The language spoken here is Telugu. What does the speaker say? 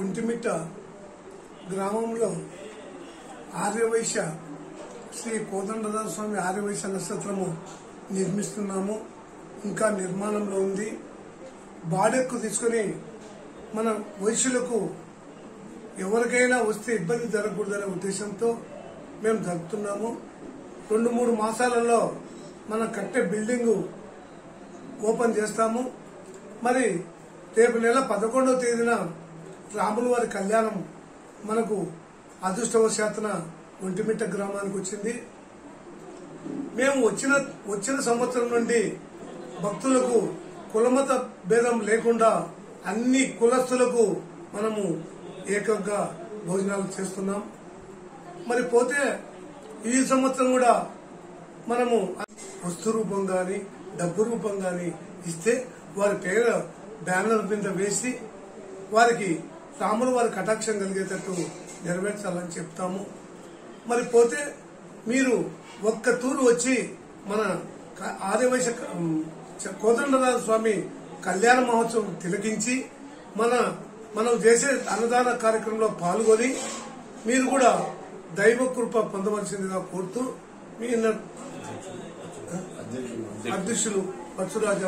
ఒంటిమిట్ట గ్రామంలో ఆర్యవైశ్య శ్రీ కోదండరాజ స్వామి ఆర్యవైశ్య నక్షత్రము నిర్మిస్తున్నాము. ఇంకా నిర్మాణంలో ఉంది. బాడెక్కు తీసుకుని మన వైశ్యులకు ఎవరికైనా వస్తే ఇబ్బంది జరగకూడదనే ఉద్దేశంతో మేము జరుపుతున్నాము. 2-3 మాసాలలో మన కట్టే బిల్డింగ్ ఓపెన్ చేస్తాము. మరి రేపు నెల 11వ తేదీన రాముల వారి కళ్యాణం మనకు అదృష్టవశాత్తున ఒంటిమిట్ట గ్రామానికి వచ్చింది. మేము వచ్చిన సంవత్సరం నుండి భక్తులకు కులమత భేదం లేకుండా అన్ని కులస్తులకు మనము ఏకంగా భోజనాలు చేస్తున్నాం. మరి పోతే ఈ సంవత్సరం కూడా మనము వస్తు రూపం గాని డబ్బు రూపం గాని ఇస్తే వారి పేరు బ్యానర్ మీద వేసి వారికి రాముల వారి కటాక్షం కలిగేటట్టు నెరవేర్చాలని చెప్తాము. మరి పోతే మీరు ఒక్క తూరు వచ్చి మన ఆదివైశ్య కోదండరాజ స్వామి కళ్యాణ మహోత్సవం తిలకించి మనం చేసే అన్నదాన కార్యక్రమంలో పాల్గొని మీరు కూడా దైవ కృప పొందవలసిందిగా కోరుతూ మీ అధ్యక్షులు పరశురాజు